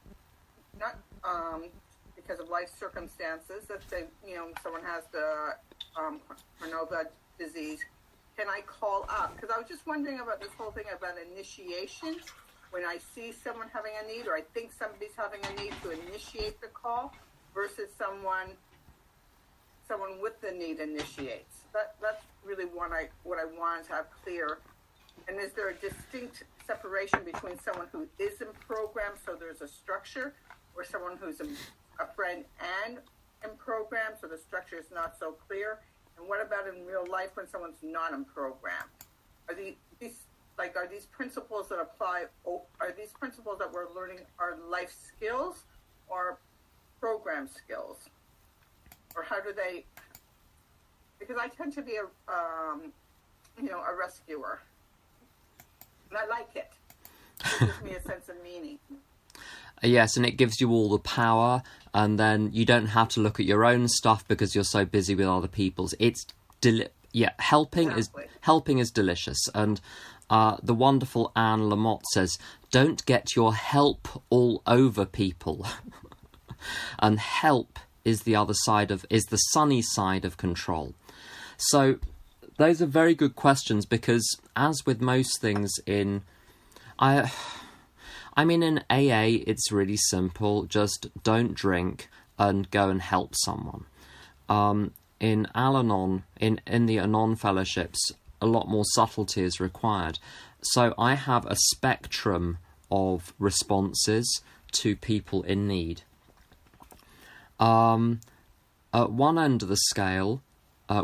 not because of life circumstances, let's say someone has the Carnova disease, can I call up? Because I was just wondering about this whole thing about initiation. When I see someone having a need, or I think somebody's having a need, to initiate the call versus someone with the need initiates. That's really what I wanted to have clear. And is there a distinct separation between someone who is in program, so there's a structure, or someone who's a friend and in program, so the structure is not so clear? And what about in real life when someone's not in program? Are these principles that apply, are these principles that we're learning are life skills or program skills? Or how do they, because I tend to be a rescuer. And I like it. It gives me a sense of meaning. Yes, and it gives you all the power, and then you don't have to look at your own stuff because you're so busy with other people's. It's helping is delicious. And the wonderful Anne Lamott says, "Don't get your help all over people." And help is the sunny side of control. So those are very good questions, because as with most things in AA, it's really simple. Just don't drink and go and help someone. In Al-Anon, in the Anon fellowships, a lot more subtlety is required. So I have a spectrum of responses to people in need. At one end of the scale,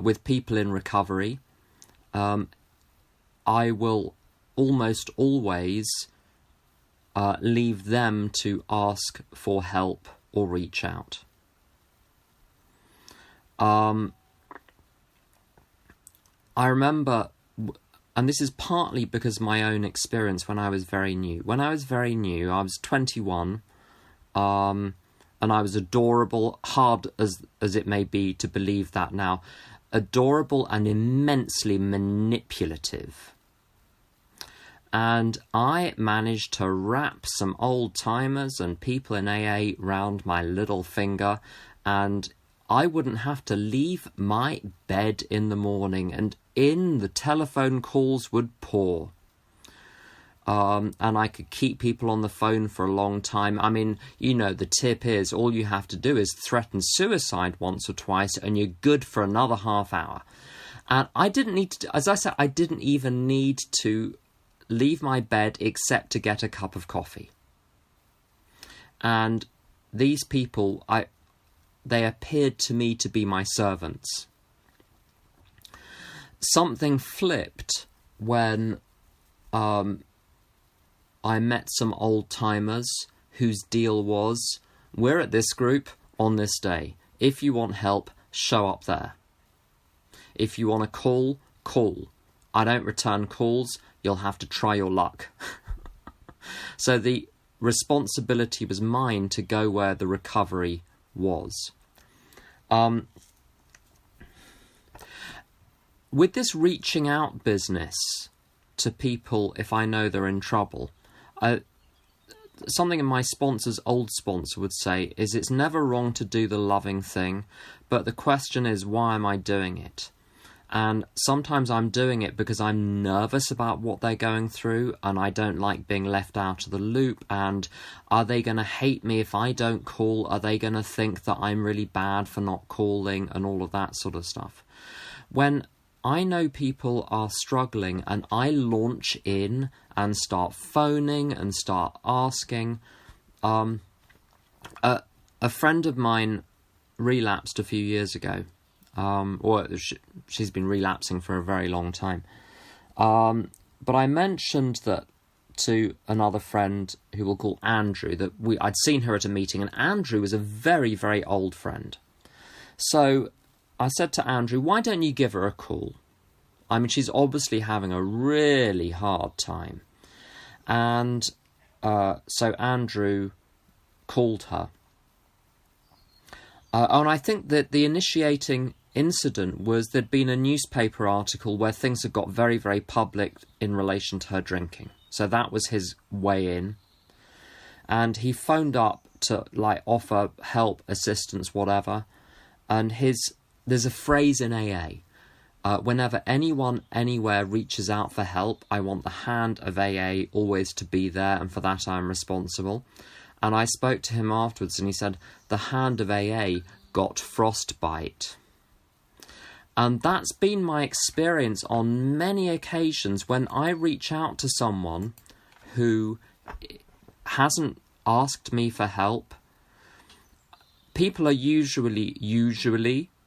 with people in recovery, I will almost always leave them to ask for help or reach out. I remember, and this is partly because of my own experience when I was very new. When I was very new, I was 21, and I was adorable, hard as it may be to believe that now, adorable and immensely manipulative and I managed to wrap some old-timers and people in AA round my little finger, and I wouldn't have to leave my bed in the morning, and in the telephone calls would pour. And I could keep people on the phone for a long time. I mean, you know, the tip is all you have to do is threaten suicide once or twice and you're good for another half hour. And I didn't need to, as I said, I didn't even need to leave my bed except to get a cup of coffee. And these people, they appeared to me to be my servants. Something flipped when I met some old-timers whose deal was, we're at this group on this day. If you want help, show up there. If you want to call, call. I don't return calls. You'll have to try your luck. So the responsibility was mine to go where the recovery was. With this reaching out business to people if I know they're in trouble, something my sponsor's old sponsor would say is it's never wrong to do the loving thing, but the question is, why am I doing it? And sometimes I'm doing it because I'm nervous about what they're going through and I don't like being left out of the loop, and are they going to hate me if I don't call? Are they going to think that I'm really bad for not calling and all of that sort of stuff? When I know people are struggling and I launch in and start phoning and start asking. A friend of mine relapsed a few years ago. She's been relapsing for a very long time. But I mentioned that to another friend who we'll call Andrew, that I'd seen her at a meeting, and Andrew was a very, very old friend. So I said to Andrew, why don't you give her a call? I mean, she's obviously having a really hard time. And so Andrew called her. And I think that the initiating incident was there'd been a newspaper article where things had got very, very public in relation to her drinking. So that was his way in. And he phoned up to offer help, assistance, whatever. And there's a phrase in AA. Whenever anyone anywhere reaches out for help, I want the hand of AA always to be there, and for that I'm responsible. And I spoke to him afterwards and he said, the hand of AA got frostbite. And that's been my experience on many occasions when I reach out to someone who hasn't asked me for help. People are usually,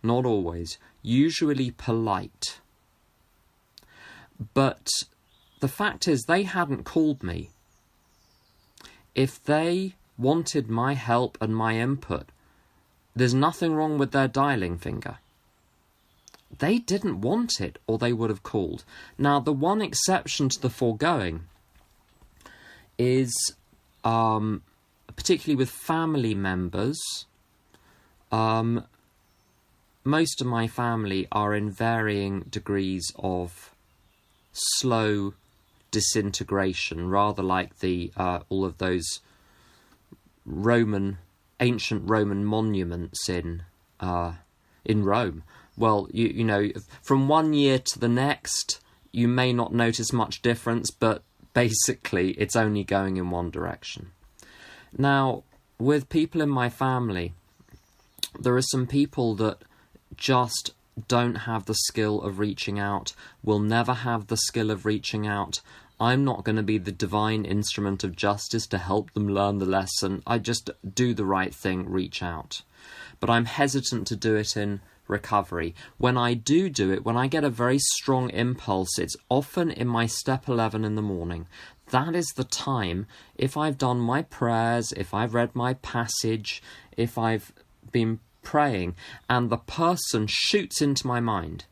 not always, usually polite. But the fact is they hadn't called me. If they wanted my help and my input, there's nothing wrong with their dialing finger. They didn't want it, or they would have called. Now, the one exception to the foregoing is, particularly with family members, most of my family are in varying degrees of slow disintegration, rather like the all of those ancient Roman monuments in Rome. Well, you know, from one year to the next, you may not notice much difference, but basically it's only going in one direction. Now, with people in my family, there are some people that just don't have the skill of reaching out, will never have the skill of reaching out. I'm not going to be the divine instrument of justice to help them learn the lesson. I just do the right thing, reach out. But I'm hesitant to do it in recovery. When I do it, when I get a very strong impulse, it's often in my step 11 in the morning. That is the time, if I've done my prayers, if I've read my passage, if I've been praying, and the person shoots into my mind.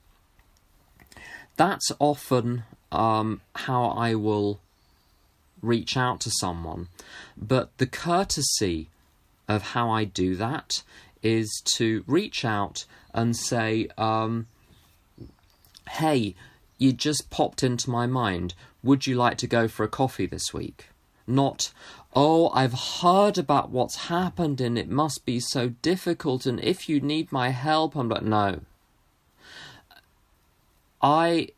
That's often how I will reach out to someone. But the courtesy of how I do that is to reach out and say, hey, you just popped into my mind, would you like to go for a coffee this week? Not, oh, I've heard about what's happened and it must be so difficult, and if you need my help, I'm like, no. I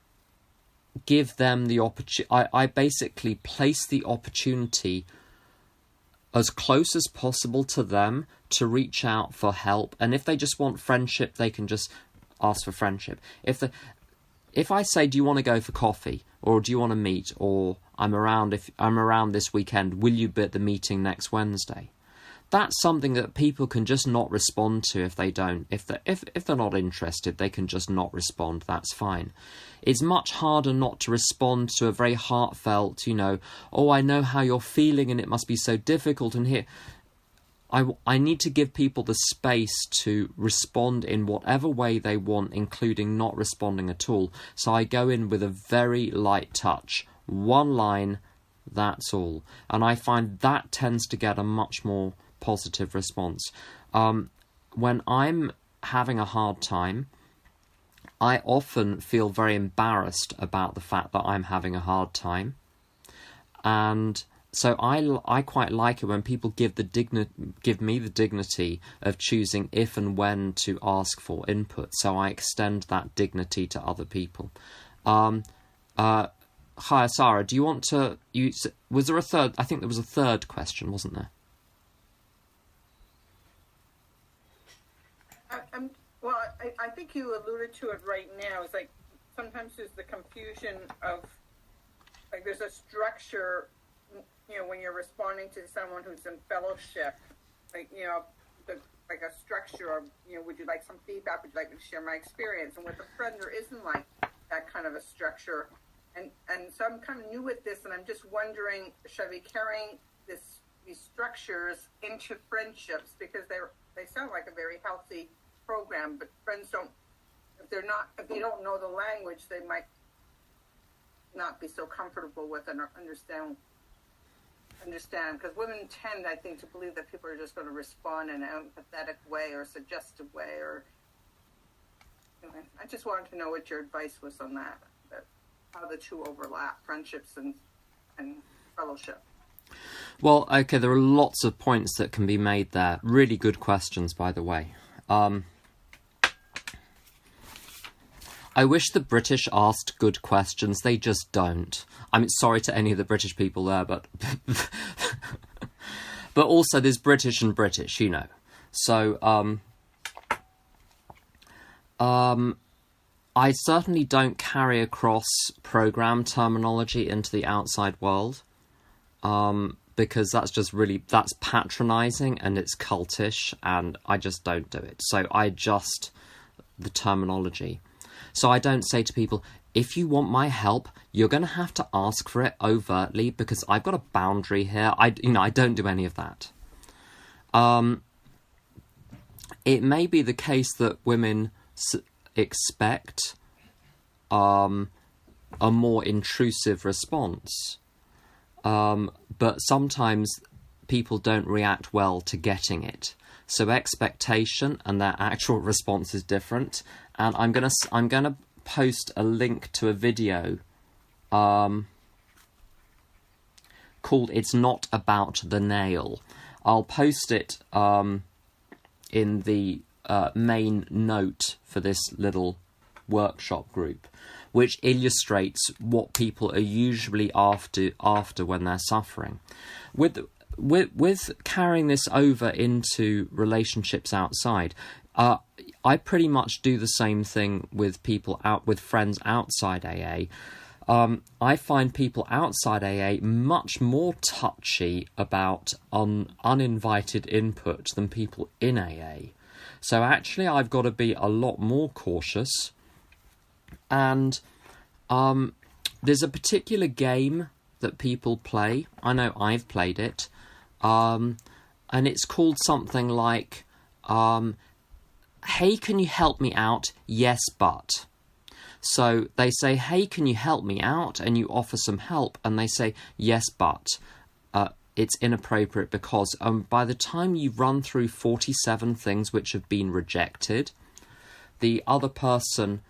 give them the opportunity. I basically place the opportunity as close as possible to them to reach out for help. And if they just want friendship, they can just ask for friendship. If I say, do you want to go for coffee, or do you want to meet, or I'm around this weekend, will you be at the meeting next Wednesday? That's something that people can just not respond to if they don't. If they're not interested, they can just not respond. That's fine. It's much harder not to respond to a very heartfelt, oh, I know how you're feeling and it must be so difficult. And here, I need to give people the space to respond in whatever way they want, including not responding at all. So I go in with a very light touch. One line, that's all. And I find that tends to get a much more positive response. When I'm having a hard time, I often feel very embarrassed about the fact that I'm having a hard time. And so I quite like it when people give me the dignity of choosing if and when to ask for input. So I extend that dignity to other people. Hi, Sarah, do you want to... was there a third... I think there was a third question, wasn't there? I think you alluded to it right now. It's like sometimes there's the confusion of, like, there's a structure, when you're responding to someone who's in fellowship, like, like a structure of, would you like some feedback? Would you like me to share my experience? And with a friend, there isn't like that kind of a structure. And so I'm kind of new with this, and I'm just wondering, should I be carrying these structures into friendships, because they sound like a very healthy program, but friends don't, if they don't know the language, they might not be so comfortable with it or understand, because women tend, I think, to believe that people are just going to respond in an empathetic way or suggestive way, or I just wanted to know what your advice was on that how the two overlap, friendships and fellowship. Well, okay, there are lots of points that can be made there. Really good questions, by the way. I wish the British asked good questions. They just don't. I'm sorry to any of the British people there, but... but also there's British and British, So, I certainly don't carry across program terminology into the outside world. Because that's patronising and it's cultish, and I just don't do it. So I adjust the terminology. So I don't say to people, if you want my help, you're going to have to ask for it overtly, because I've got a boundary here. I don't do any of that. It may be the case that women expect a more intrusive response. But sometimes people don't react well to getting it. So expectation and their actual response is different. And I'm gonna post a link to a video called "It's Not About the Nail." I'll post it in the main note for this little workshop group, which illustrates what people are usually after when they're suffering. With carrying this over into relationships outside, I pretty much do the same thing with with friends outside AA. I find people outside AA much more touchy about uninvited input than people in AA. So actually I've got to be a lot more cautious. And there's a particular game that people play. I know I've played it. And it's called something like, hey, can you help me out? Yes, but. So they say, hey, can you help me out? And you offer some help. And they say, yes, but. It's inappropriate because by the time you run through 47 things which have been rejected, the other person...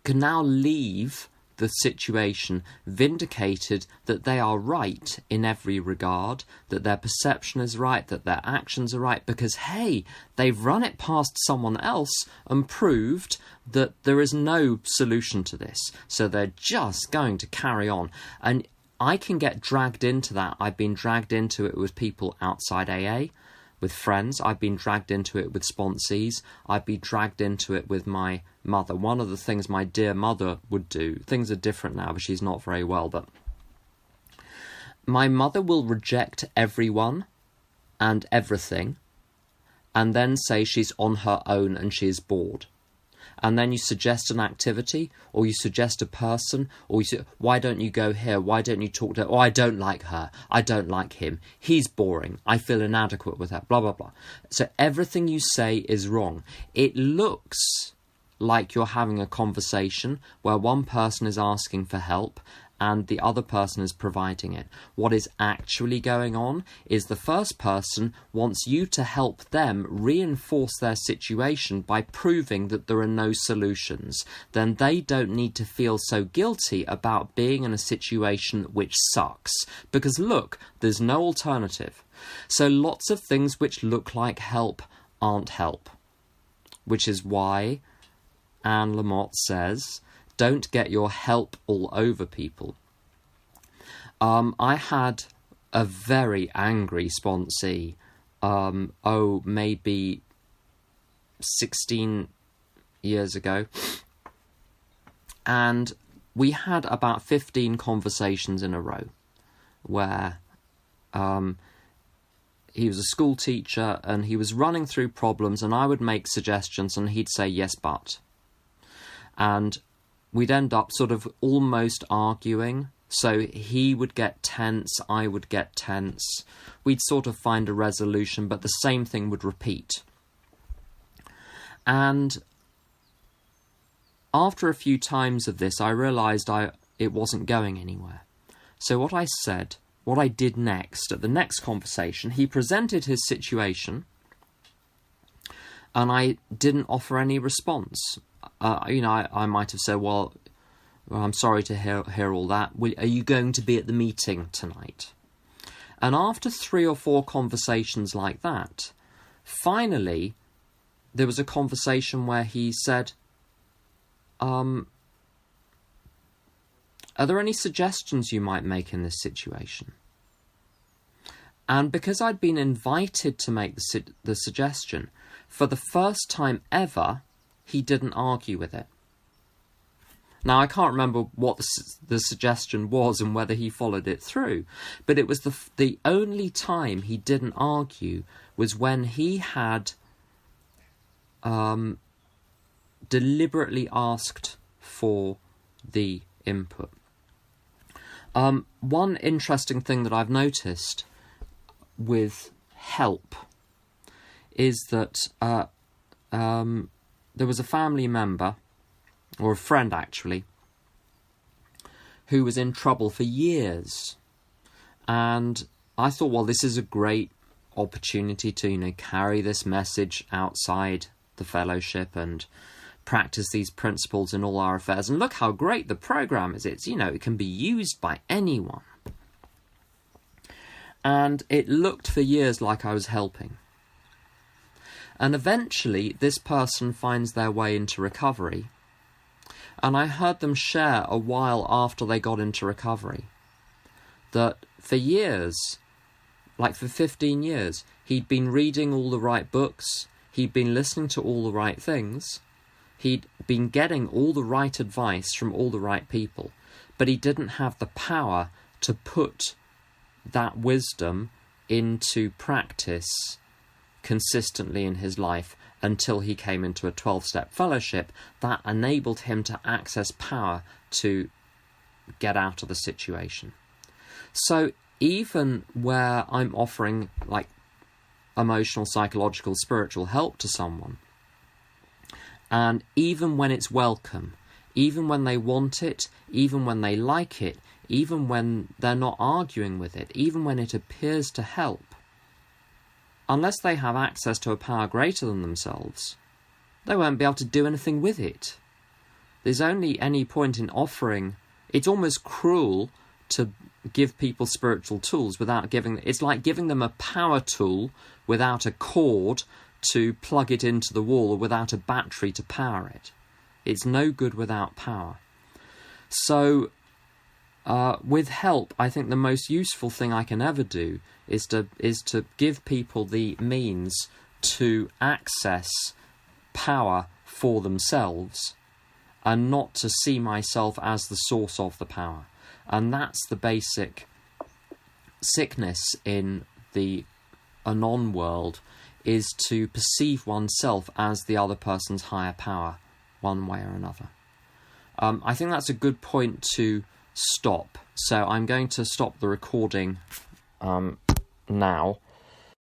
can now leave the situation vindicated that they are right in every regard, that their perception is right, that their actions are right, because, hey, they've run it past someone else and proved that there is no solution to this. So they're just going to carry on. And I can get dragged into that. I've been dragged into it with people outside AA, with friends. I've been dragged into it with sponsees. I've been dragged into it with my mother. One of the things my dear mother would do, things are different now, but she's not very well, but my mother will reject everyone and everything and then say she's on her own and she's bored. And then you suggest an activity, or you suggest a person, or you say, why don't you go here? Why don't you talk to her? Oh, I don't like her. I don't like him. He's boring. I feel inadequate with her. Blah, blah, blah. So everything you say is wrong. It looks like you're having a conversation where one person is asking for help and the other person is providing it. What is actually going on is the first person wants you to help them reinforce their situation by proving that there are no solutions. Then they don't need to feel so guilty about being in a situation which sucks. Because look, there's no alternative. So lots of things which look like help aren't help. Which is why Anne Lamott says, don't get your help all over people. I had a very angry sponsee, maybe 16 years ago. And we had about 15 conversations in a row where he was a school teacher and he was running through problems and I would make suggestions and he'd say, yes, but. And we'd end up sort of almost arguing. So he would get tense, I would get tense. We'd sort of find a resolution, but the same thing would repeat. And after a few times of this, I realised it wasn't going anywhere. So what I did next, at the next conversation, he presented his situation, and I didn't offer any response. I might have said, well, I'm sorry to hear all that. Are you going to be at the meeting tonight? And after 3 or 4 conversations like that, finally, there was a conversation where he said, are there any suggestions you might make in this situation? And because I'd been invited to make the suggestion, for the first time ever, he didn't argue with it. Now, I can't remember what the suggestion was and whether he followed it through, but it was the only time he didn't argue was when he had deliberately asked for the input. One interesting thing that I've noticed with help is that there was a family member, or a friend actually, who was in trouble for years. And I thought, well, this is a great opportunity to, carry this message outside the fellowship and practice these principles in all our affairs. And look how great the program is. It's, it can be used by anyone. And it looked for years like I was helping. And eventually, this person finds their way into recovery. And I heard them share a while after they got into recovery that for years, like for 15 years, he'd been reading all the right books, he'd been listening to all the right things, he'd been getting all the right advice from all the right people, but he didn't have the power to put that wisdom into practice consistently in his life until he came into a 12-step fellowship that enabled him to access power to get out of the situation. So even where I'm offering emotional, psychological, spiritual help to someone, and even when it's welcome, even when they want it, even when they like it, even when they're not arguing with it, even when it appears to help, unless they have access to a power greater than themselves, they won't be able to do anything with it. there's only any point in offering. It's almost cruel to give people spiritual tools without giving. It's like giving them a power tool without a cord to plug it into the wall, or without a battery to power it. It's no good without power. So with help, I think the most useful thing I can ever do is to give people the means to access power for themselves, and not to see myself as the source of the power. And that's the basic sickness in the Anon world, is to perceive oneself as the other person's higher power, one way or another. I think that's a good point to stop. So I'm going to stop the recording now.